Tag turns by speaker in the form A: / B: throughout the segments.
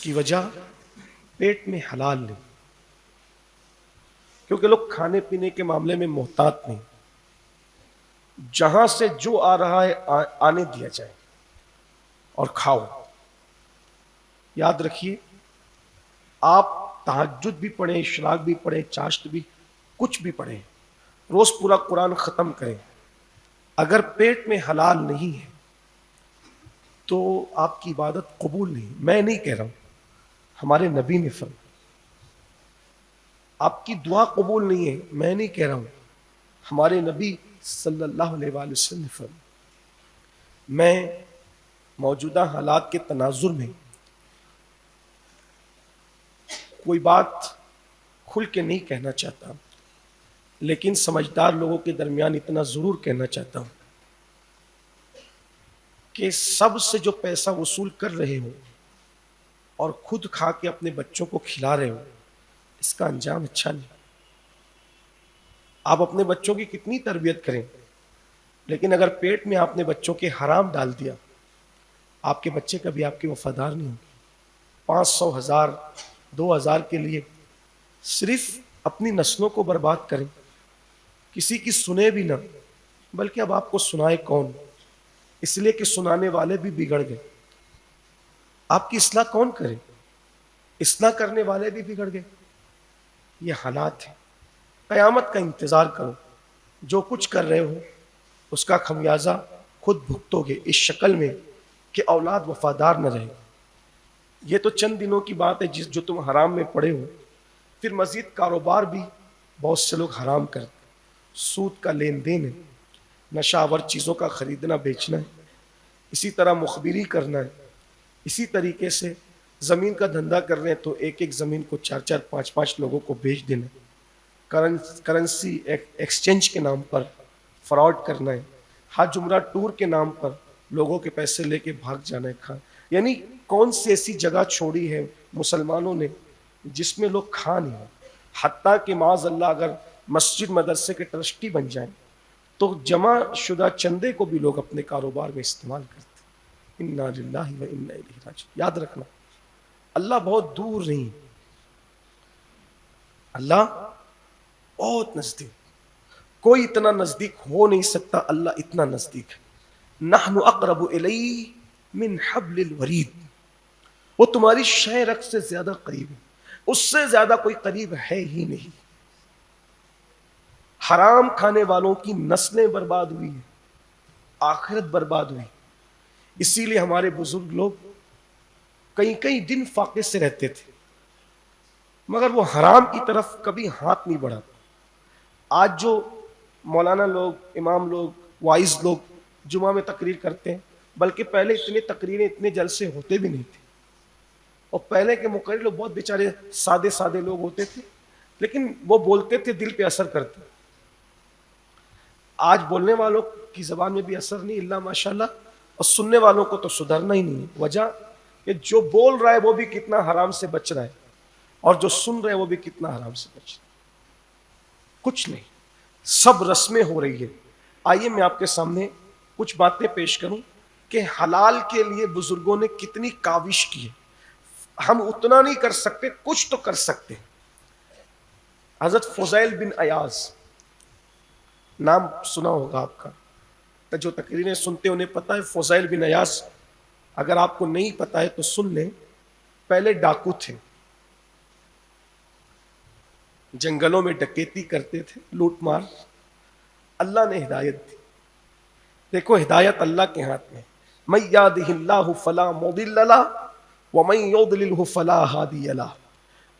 A: اس کی وجہ پیٹ میں حلال نہیں، کیونکہ لوگ کھانے پینے کے معاملے میں محتاط نہیں، جہاں سے جو آ رہا ہے آنے دیا جائے اور کھاؤ۔ یاد رکھیے، آپ تہجد بھی پڑھیں، اشراق بھی پڑھیں، چاشت بھی، کچھ بھی پڑھیں، روز پورا قرآن ختم کریں، اگر پیٹ میں حلال نہیں ہے تو آپ کی عبادت قبول نہیں۔ میں نہیں کہہ رہا ہوں، ہمارے نبی نے فرمایا۔ آپ کی دعا قبول نہیں ہے، میں نہیں کہہ رہا ہوں، ہمارے نبی صلی اللہ علیہ وآلہ وسلم نے فرمایا۔ میں موجودہ حالات کے تناظر میں کوئی بات کھل کے نہیں کہنا چاہتا، لیکن سمجھدار لوگوں کے درمیان اتنا ضرور کہنا چاہتا ہوں کہ سب سے جو پیسہ وصول کر رہے ہو اور خود کھا کے اپنے بچوں کو کھلا رہے ہو، اس کا انجام اچھا نہیں۔ آپ اپنے بچوں کی کتنی تربیت کریں، لیکن اگر پیٹ میں آپ نے بچوں کے حرام ڈال دیا، آپ کے بچے کبھی آپ کے وفادار نہیں ہوں گے۔ 500 1000 2000 کے لیے صرف اپنی نسلوں کو برباد کریں، کسی کی سنے بھی نہ، بلکہ اب آپ کو سنائے کون، اس لیے کہ سنانے والے بھی بگڑ گئے۔ آپ کی اصلاح کون کرے، اصلاح کرنے والے بھی بگڑ گئے۔ یہ حالات ہیں، قیامت کا انتظار کرو، جو کچھ کر رہے ہو اس کا خمیازہ خود بھگتو گے، اس شکل میں کہ اولاد وفادار نہ رہے۔ یہ تو چند دنوں کی بات ہے جو تم حرام میں پڑے ہو، پھر مزید کاروبار بھی بہت سے لوگ حرام کرتے، سود کا لین دین ہے، نشہ آور چیزوں کا خریدنا بیچنا ہے، اسی طرح مخبری کرنا ہے، اسی طریقے سے زمین کا دھندا کر رہے ہیں تو ایک ایک زمین کو 4 5 لوگوں کو بیچ دینا، کرنسی ایکسچینج کے نام پر فراڈ کرنا ہے، حج عمرہ ٹور کے نام پر لوگوں کے پیسے لے کے بھاگ جانا ہے۔ یعنی کون سی ایسی جگہ چھوڑی ہے مسلمانوں نے جس میں لوگ کھا نہیں ہو، حتیٰ کہ معاذ اللہ اگر مسجد مدرسے کے ٹرسٹی بن جائیں تو جمع شدہ چندے کو بھی لوگ اپنے کاروبار میں استعمال کرتے ہیں۔ انا للہ و انا الیہ راجعون۔ یاد رکھنا، اللہ بہت دور نہیں، اللہ بہت نزدیک، کوئی اتنا نزدیک ہو نہیں سکتا، اللہ اتنا نزدیک ہے۔ نحن اقرب الیہ من حبل الورید، وہ تمہاری شہ رگ سے زیادہ قریب ہے، اس سے زیادہ کوئی قریب ہے ہی نہیں۔ حرام کھانے والوں کی نسلیں برباد ہوئی ہیں، آخرت برباد ہوئی۔ اسی لیے ہمارے بزرگ لوگ کئی کئی دن فاقے سے رہتے تھے، مگر وہ حرام کی طرف کبھی ہاتھ نہیں بڑھاتے۔ آج جو مولانا لوگ، امام لوگ، وائز لوگ جمعہ میں تقریر کرتے ہیں، بلکہ پہلے اتنے تقریریں، اتنے جلسے ہوتے بھی نہیں تھے، اور پہلے کے مقرر لوگ بہت بیچارے سادے سادے لوگ ہوتے تھے، لیکن وہ بولتے تھے، دل پہ اثر کرتے۔ آج بولنے والوں کی زبان میں بھی اثر نہیں الا ماشاءاللہ، اور سننے والوں کو تو سدھرنا ہی نہیں ہے۔ وجہ کہ جو بول رہا ہے وہ بھی کتنا حرام سے بچ رہا ہے، اور جو سن رہے ہیں وہ بھی کتنا حرام سے بچ رہا ہے۔ کچھ نہیں، سب رسمیں ہو رہی ہے۔ آئیے میں آپ کے سامنے کچھ باتیں پیش کروں کہ حلال کے لیے بزرگوں نے کتنی کاوش کی ہے۔ ہم اتنا نہیں کر سکتے، کچھ تو کر سکتے۔ حضرت فضیل بن عیاض، نام سنا ہوگا آپ کا، جو تقریریں سنتے انہیں پتا ہے فضیل بن عیاض۔ اگر آپ کو نہیں پتا ہے تو سن لیں۔ پہلے ڈاکو تھے، جنگلوں میں ڈکیتی کرتے تھے، لوٹ مار۔ اللہ نے ہدایت دی، دیکھو ہدایت اللہ کے ہاتھ میں، من یہدہ اللہ فلا مضل لہ ومن یضللہ فلا ہادی لہ۔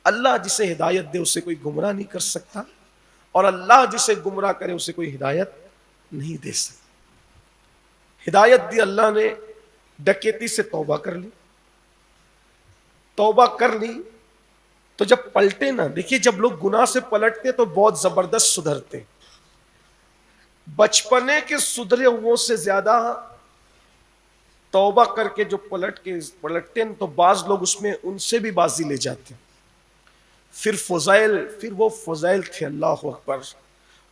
A: اللہ جسے ہدایت دے اسے کوئی گمراہ نہیں کر سکتا، اور اللہ جسے گمراہ کرے اسے کوئی ہدایت نہیں دے سکتا۔ ہدایت دی اللہ نے، ڈکیتی سے توبہ کر لی، توبہ کر لی تو جب پلٹے نا، دیکھیے جب لوگ گناہ سے پلٹتے تو بہت زبردست سدھرتے، بچپنے کے سدھرے ہوئوں سے زیادہ توبہ کر کے جو پلٹتے ہیں تو بعض لوگ اس میں ان سے بھی بازی لے جاتے ہیں۔ پھر وہ فضائل تھے، اللہ اکبر،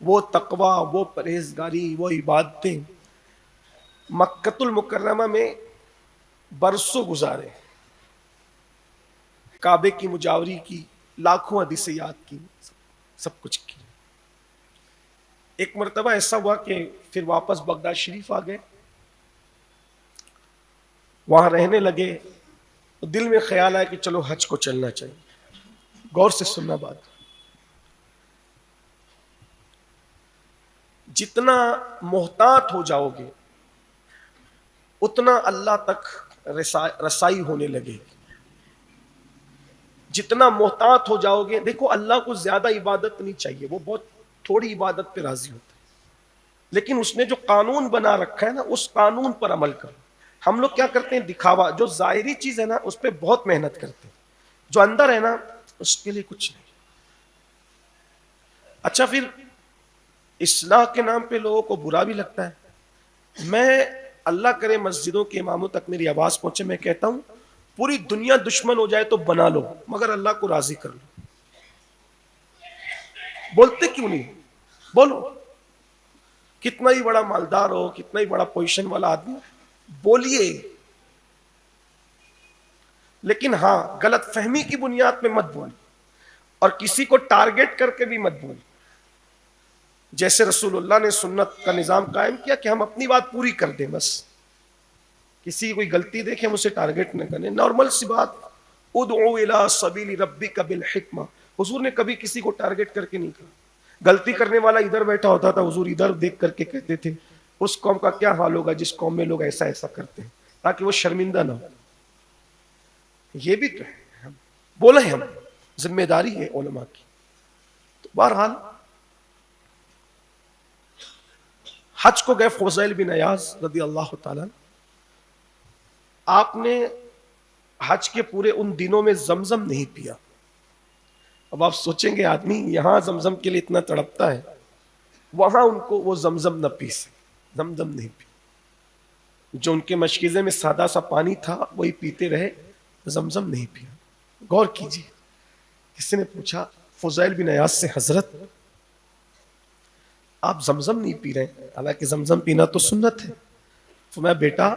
A: وہ تقوی، وہ پرہیزگاری، وہ عبادتیں۔ مکۃ المکرمہ میں برسوں گزارے، کعبے کی مجاوری کی، لاکھوں حدیثیں یاد کی، سب کچھ کی۔ ایک مرتبہ ایسا ہوا کہ پھر واپس بغداد شریف آ گئے، وہاں رہنے لگے، تو دل میں خیال آیا کہ چلو حج کو چلنا چاہیے۔ غور سے سننا بات، جتنا محتاط ہو جاؤ گے اتنا اللہ تک رسائی ہونے لگے گی۔ جتنا محتاط ہو جاؤ گے، دیکھو اللہ کو زیادہ عبادت نہیں چاہیے، وہ بہت تھوڑی عبادت پہ راضی ہوتا ہے، لیکن اس نے جو قانون بنا رکھا ہے نا، اس قانون پر عمل کرو۔ ہم لوگ کیا کرتے ہیں؟ دکھاوا، جو ظاہری چیز ہے نا اس پہ بہت محنت کرتے ہیں، جو اندر ہے نا اس کے لیے کچھ نہیں۔ اچھا، پھر اصلاح کے نام پہ لوگوں کو برا بھی لگتا ہے۔ میں اللہ کرے مسجدوں کے اماموں تک میری آواز پہنچے، میں کہتا ہوں پوری دنیا دشمن ہو جائے تو بنا لو، مگر اللہ کو راضی کر لو۔ بولتے کیوں نہیں؟ بولو، کتنا ہی بڑا مالدار ہو، کتنا ہی بڑا پوزیشن والا آدمی، بولیے، لیکن ہاں غلط فہمی کی بنیاد پہ مت بولی، اور کسی کو ٹارگٹ کر کے بھی مت بولی۔ جیسے رسول اللہ نے سنت کا نظام قائم کیا کہ ہم اپنی بات پوری کر دیں، بس کسی کی کوئی غلطی دیکھیں ہم اسے ٹارگٹ نہ کریں، نارمل سی بات۔ ادعو الی سبیل ربک بالحکمہ، حضور نے کبھی کسی کو ٹارگٹ کر کے نہیں کہا۔ غلطی کرنے والا ادھر بیٹھا ہوتا تھا، حضور ادھر دیکھ کر کے کہتے تھے اس قوم کا کیا حال ہوگا جس قوم میں لوگ ایسا ایسا کرتے ہیں، تاکہ وہ شرمندہ نہ ہو۔ یہ بھی تو ہے، بولے ہم، ذمہ داری ہے علماء کی۔ تو بہرحال حج کو گئے فضیل بن عیاض رضی اللہ تعالیٰ، آپ نے حج کے پورے ان دنوں میں زمزم نہیں پیا۔ اب آپ سوچیں گے آدمی یہاں زمزم کے لیے اتنا تڑپتا ہے، وہاں ان کو وہ زمزم نہ پی سکے، زمزم نہیں پی۔ جو ان کے مشکیزے میں سادہ سا پانی تھا وہی پیتے رہے، زمزم نہیں پیا۔ غور کیجیے، کسی نے پوچھا فضیل بن عیاض سے، حضرت آپ زمزم نہیں پی رہے ہیں، حالانکہ زمزم پینا تو سنت ہے۔ فرمایا بیٹا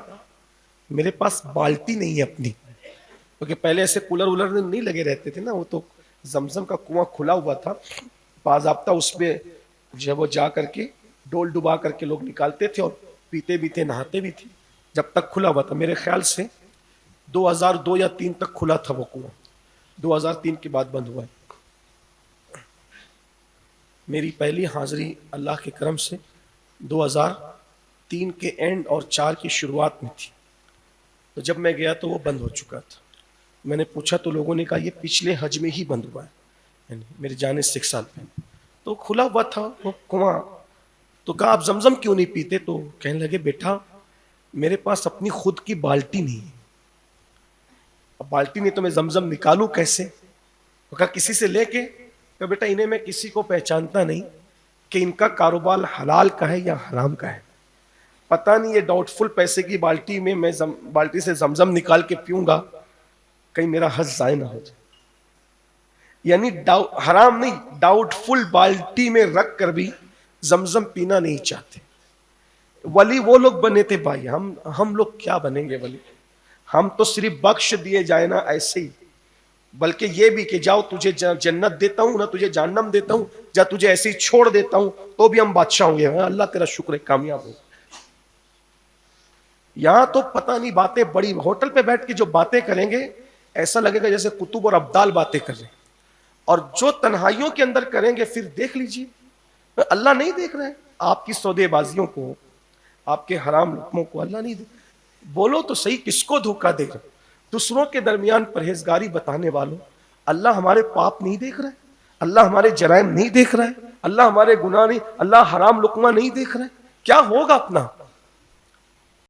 A: میرے پاس بالٹی نہیں ہے اپنی، کیونکہ پہلے ایسے کولر ولر نہیں لگے رہتے تھے نا، وہ تو زمزم کا کنواں کھلا ہوا تھا، باضابطہ اس پہ جو ہے وہ جا کر کے ڈول ڈبا کر کے لوگ نکالتے تھے اور پیتے بھی تھے، نہاتے بھی تھے، جب تک کھلا ہوا تھا۔ میرے خیال سے 2002 یا 2003 تک کھلا تھا وہ کنواں، 2003 کے بعد بند ہوا ہے۔ میری پہلی حاضری اللہ کے کرم سے 2003 کے اینڈ اور 4 کی شروعات میں تھی، تو جب میں گیا تو وہ بند ہو چکا تھا۔ میں نے پوچھا تو لوگوں نے کہا یہ پچھلے حج میں ہی بند ہوا ہے، یعنی میرے جانے سے 1 سال پہلے، تو کھلا ہوا تھا وہ کنواں۔ تو کہا آپ زمزم کیوں نہیں پیتے؟ تو کہنے لگے بیٹا میرے پاس اپنی خود کی بالٹی نہیں ہے، اب بالٹی نہیں تو میں زمزم نکالوں کیسے؟ تو کہا کسی سے لے کے؟ کہ بیٹا انہیں میں کسی کو پہچانتا نہیں کہ ان کا کاروبار حلال کا ہے یا حرام کا ہے، پتہ نہیں یہ ڈاؤٹ فل پیسے کی بالٹی میں بالٹی سے زمزم نکال کے پیوں گا، کہیں میرا حج ضائع نہ ہو جائے۔ یعنی حرام نہیں، ڈاؤٹ فل بالٹی میں رکھ کر بھی زمزم پینا نہیں چاہتے۔ ولی وہ لوگ بنے تھے بھائی، ہم لوگ کیا بنیں گے ولی؟ ہم تو صرف بخش دیے جائے نا ایسے ہی، بلکہ یہ بھی کہ جاؤ تجھے جنت دیتا ہوں نہ تجھے جہنم دیتا ہوں، جا تجھے ایسے ہی چھوڑ دیتا ہوں تو بھی ہم بادشاہ ہوں گے۔ اللہ تیرا شکر ہے کامیاب ہو۔ یہاں تو پتہ نہیں باتیں بڑی، ہوٹل پہ بیٹھ کے جو باتیں کریں گے ایسا لگے گا جیسے کتب اور ابدال باتیں کر رہے ہیں، اور جو تنہائیوں کے اندر کریں گے پھر دیکھ لیجیے اللہ نہیں دیکھ رہے ہیں آپ کی سودے بازیوں کو، آپ کے حرام لقموں کو اللہ نہیں دیکھ۔ بولو تو صحیح، کس کو دھوکہ دے رہے؟ دوسروں کے درمیان پرہیزگاری بتانے والوں، اللہ ہمارے پاپ نہیں دیکھ رہا ہے؟ اللہ ہمارے جرائم نہیں دیکھ رہا ہے؟ اللہ ہمارے گناہ نہیں، اللہ حرام لقمہ نہیں دیکھ رہا ہے؟ کیا ہوگا اپنا؟